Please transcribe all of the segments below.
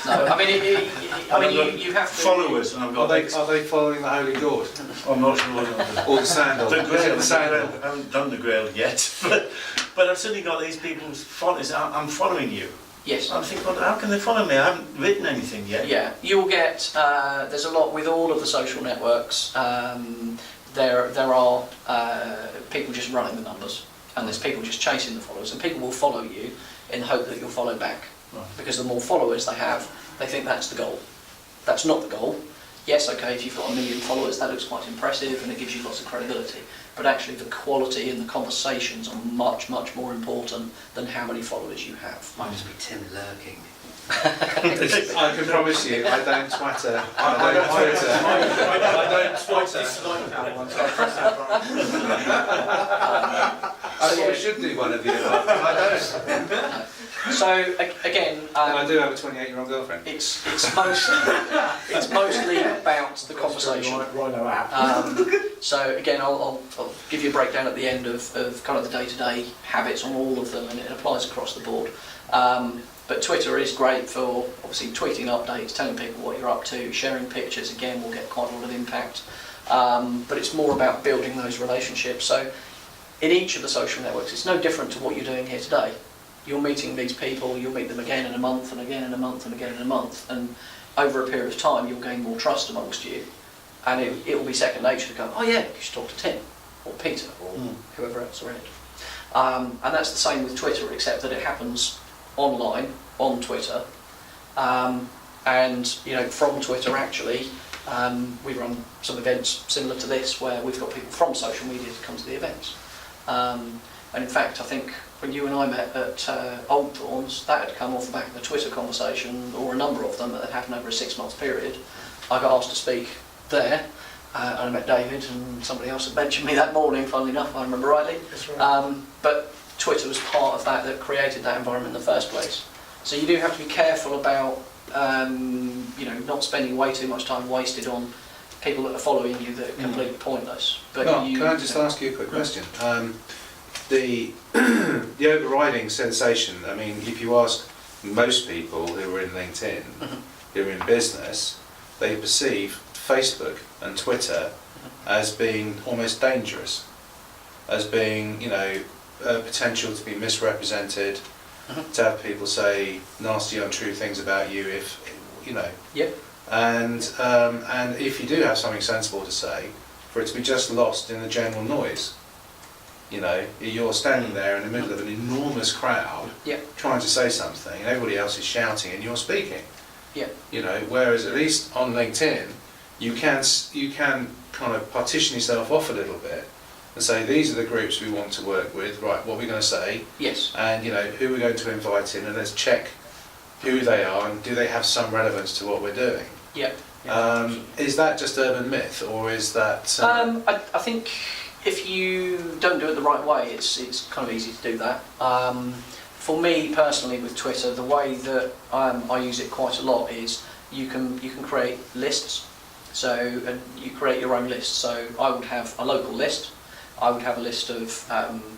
No, I mean, you have to... Followers, and I've got... Are they following the Holy Gord? I'm not sure. Or the sandal? The Grail, The sandal. I haven't done the Grail yet, but I've certainly got these people's followers. I'm following you. Yes. I'm thinking, well, how can they follow me? I haven't written anything yet. Yeah, you'll get, there's a lot with all of the social networks, there are people just running the numbers, and there's people just chasing the followers, and people will follow you in the hope that you'll follow back. Right. Because the more followers they have, they think that's the goal. That's not the goal. Yes, okay, if you've got 1 million followers, that looks quite impressive and it gives you lots of credibility. But actually the quality and the conversations are much, much more important than how many followers you have. Might just be Tim lurking. I can promise you, I don't twitter. I don't I probably should do one of you, but I don't. So again, and I do have a 28-year-old girlfriend. It's mostly about the conversation. So again, I'll give you a breakdown at the end of kind of the day-to-day habits on all of them, and it applies across the board. But Twitter is great for obviously tweeting updates, telling people what you're up to, sharing pictures. Again, will get quite a lot of impact. But it's more about building those relationships. So in each of the social networks, it's no different to what you're doing here today. You're meeting these people, you'll meet them again in a month, and again in a month, and again in a month, and over a period of time you'll gain more trust amongst you, and it will be second nature to go, oh yeah, you should talk to Tim, or Peter, or whoever else around. And that's the same with Twitter, except that it happens online, on Twitter, and you know, from Twitter actually, we run some events similar to this, where we've got people from social media to come to the events. And in fact, I think when you and I met at Old Thorns, that had come off the back of a Twitter conversation, or a number of them that had happened over a 6-month period. I got asked to speak there, and I met David, and somebody else had mentioned me that morning, funnily enough, if I remember rightly. That's right. But Twitter was part of that created that environment in the first place. So you do have to be careful about you know, not spending way too much time wasted on people that are following you that are completely pointless. But Can I just ask you a quick question? The overriding sensation, I mean, if you ask most people who are in LinkedIn, who are in business, they perceive Facebook and Twitter as being almost dangerous, as being, you know, potential to be misrepresented, to have people say nasty, untrue things about you, if, you know. Yep. And if you do have something sensible to say, for it to be just lost in the general noise. You know, you're standing there in the middle of an enormous crowd, trying to say something, and everybody else is shouting, and you're speaking. Yeah. You know, whereas at least on LinkedIn, you can kind of partition yourself off a little bit and say, these are the groups we want to work with. Right, what we're going to say. Yes. And you know, who we're going to invite in, and let's check who they are and do they have some relevance to what we're doing. Yeah. Is that just urban myth, or is that? I think if you don't do it the right way, it's kind of easy to do that. For me personally, with Twitter, the way that I use it quite a lot is you can create lists. So and you create your own list. So I would have a local list. I would have a list of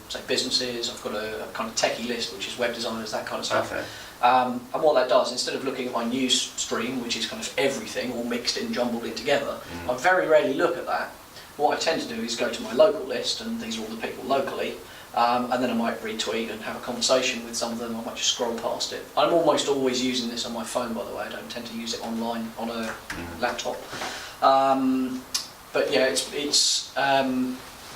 say businesses. I've got a kind of techie list, which is web designers, that kind of stuff. Okay. And what that does, instead of looking at my news stream, which is kind of everything all mixed in, jumbled in together, I very rarely look at that. What I tend to do is go to my local list, and these are all the people locally, and then I might retweet and have a conversation with some of them. I might just scroll past it. I'm almost always using this on my phone, by the way. I don't tend to use it online on a laptop. But yeah, it's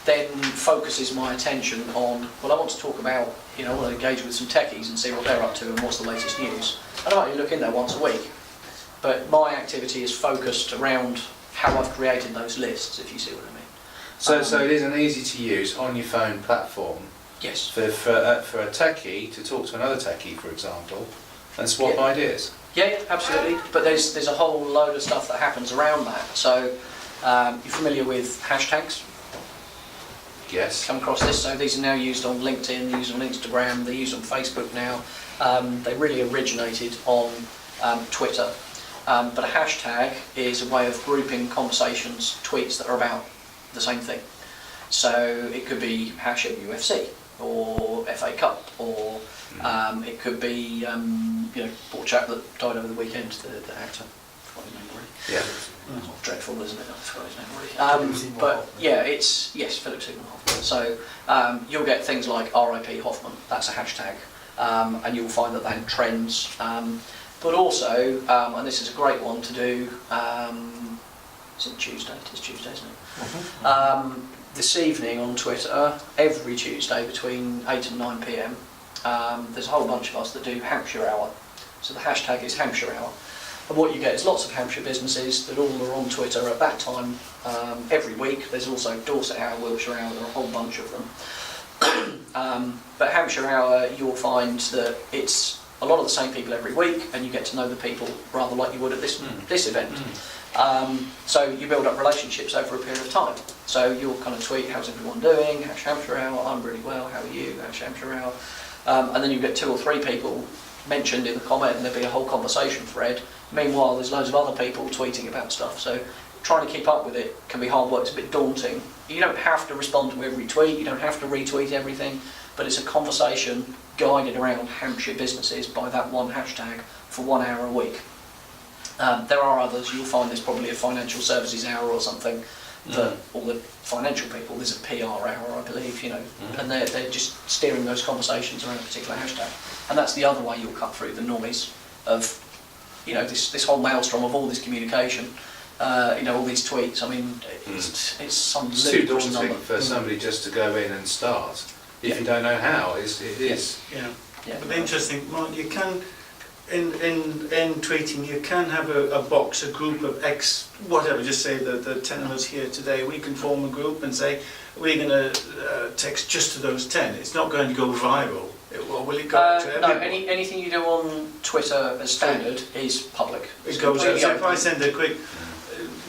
then focuses my attention on, well, I want to talk about, you know, I want to engage with some techies and see what they're up to and what's the latest news. I might look in there once a week, but my activity is focused around how I've created those lists, if you see what I mean. So it is an easy to use on your phone platform. Yes. For a techie to talk to another techie, for example, and swap ideas. Yeah, absolutely. But there's a whole load of stuff that happens around that. So you're familiar with hashtags? Yes. Come across this. So these are now used on LinkedIn, they're used on Instagram, they're used on Facebook now. They really originated on Twitter. But a hashtag is a way of grouping conversations, tweets that are about the same thing. So it could be #UFC or FA Cup or It could be, you know, poor chap that died over the weekend, the actor. Forgot his name already. Yeah. It's not dreadful, isn't it? I forgot his name already. But yeah, it's, yes, Philip Seymour Hoffman. So you'll get things like RIP Hoffman, that's a hashtag, and you'll find that trends. But also, and this is a great one to do, it's Tuesday, it is Tuesday, isn't it? This evening on Twitter, every Tuesday between 8 and 9 PM, there's a whole bunch of us that do Hampshire Hour. So the hashtag is Hampshire Hour. And what you get is lots of Hampshire businesses that all are on Twitter at that time every week. There's also Dorset Hour, Wiltshire Hour, there are a whole bunch of them. But Hampshire Hour, you'll find that it's a lot of the same people every week, and you get to know the people rather like you would at this event. So you build up relationships over a period of time. So you'll kind of tweet, how's everyone doing? How's Hampshire Hour? I'm really well, how are you? How's Hampshire Hour? And then you get 2 or 3 people mentioned in the comment, and there'll be a whole conversation thread. Meanwhile, there's loads of other people tweeting about stuff. So trying to keep up with it can be hard work, it's a bit daunting. You don't have to respond to every tweet, you don't have to retweet everything, but it's a conversation guided around Hampshire businesses by that one hashtag for 1 hour a week. There are others, you'll find there's probably a financial services hour or something for all the financial people. There's a PR hour, I believe, you know, and they're just steering those conversations around a particular hashtag. And that's the other way you'll cut through the noise of, you know, this whole maelstrom of all this communication, you know, all these tweets. I mean, it's some It's too ludicrous daunting number. for somebody just to go in and start. If you don't know how, it is. Yeah. But interesting, Mark, you can, in tweeting, you can have a box, a group of X, whatever, just say the 10 of us here today, we can form a group and say, we're going to text just to those 10. It's not going to go viral. Will it go out to everyone? No, anything you do on Twitter as standard is public. It goes out. So if I send a quick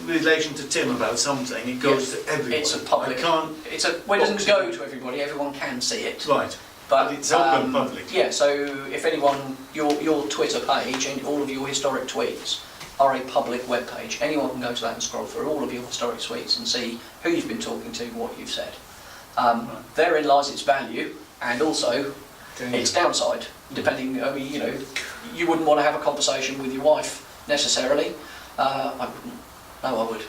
relation to Tim about something, it goes to everyone. It's a public. Well, it doesn't go to everybody. Everyone can see it. Right. But it's open public. Yeah. So if anyone, your Twitter page and all of your historic tweets are a public web page. Anyone can go to that and scroll through all of your historic tweets and see who you've been talking to, what you've said. Therein lies its value, and also its downside. Depending, I mean, you know, you wouldn't want to have a conversation with your wife necessarily. I wouldn't. No, I would.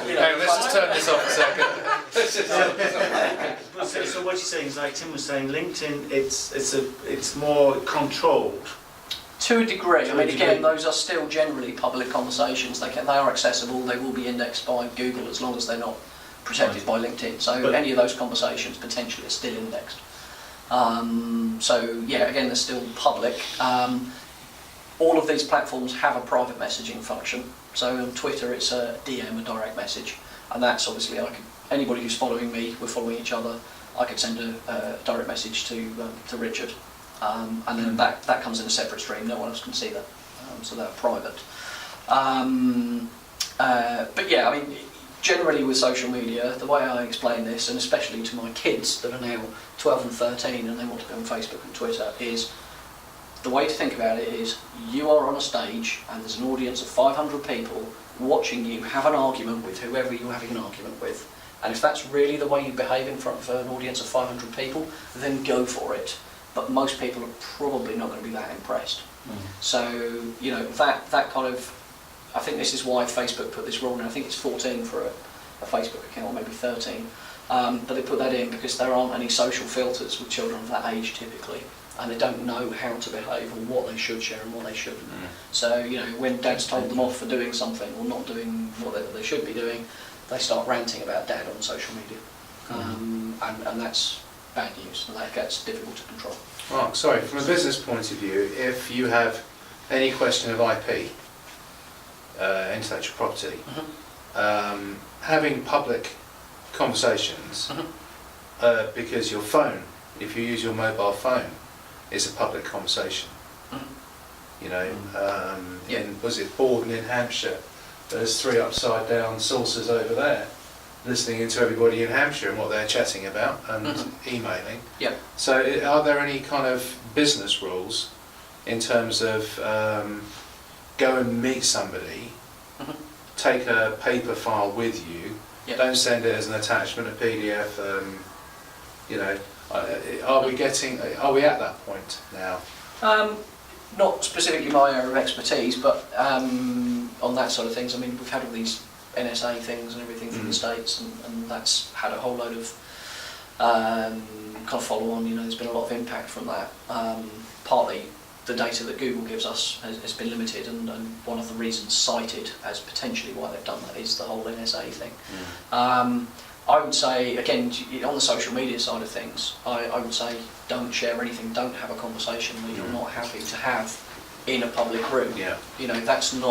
You know, let's just turn this off a second. So what you're saying is, like Tim was saying, LinkedIn, it's more controlled. To a degree. I mean, again, those are still generally public conversations. They are accessible. They will be indexed by Google as long as they're not protected by LinkedIn. So any of those conversations potentially are still indexed. So yeah, again, they're still public. All of these platforms have a private messaging function. So on Twitter, it's a DM, a direct message, and that's obviously anybody who's following me, we're following each other. I could send a direct message to Richard, and then that comes in a separate stream. No one else can see that, so they're private. But yeah, I mean, generally with social media, the way I explain this, and especially to my kids that are now 12 and 13 and they want to go on Facebook and Twitter, is the way to think about it is you are on a stage and there's an audience of 500 people watching you have an argument with whoever you're having an argument with. And if that's really the way you behave in front of an audience of 500 people, then go for it. But most people are probably not going to be that impressed. So, you know, that kind of, I think this is why Facebook put this rule in. I think it's 14 for a Facebook account, or maybe 13. But they put that in because there aren't any social filters with children of that age typically. And they don't know how to behave or what they should share and what they shouldn't. So, you know, when dad's told them off for doing something or not doing what they should be doing, they start ranting about dad on social media. And that's bad news, and that gets difficult to control. Mark, sorry, from a business point of view, if you have any question of IP, intellectual property, having public conversations, because your phone, if you use your mobile phone, is a public conversation. You know, was it Borden in Hampshire? There's 3 upside down saucers over there, listening to everybody in Hampshire and what they're chatting about and emailing. Yeah. So are there any kind of business rules in terms of go and meet somebody, take a paper file with you, don't send it as an attachment, a PDF, you know, Are we at that point now? Not specifically my area of expertise, but on that sort of things, I mean, we've had all these NSA things and everything from the States, and that's had a whole load of kind of follow on. You know, there's been a lot of impact from that. Partly the data that Google gives us has been limited, and one of the reasons cited as potentially why they've done that is the whole NSA thing. I would say, again, on the social media side of things, I would say don't share anything, don't have a conversation that you're not happy to have in a public room. Yeah. You know, that's not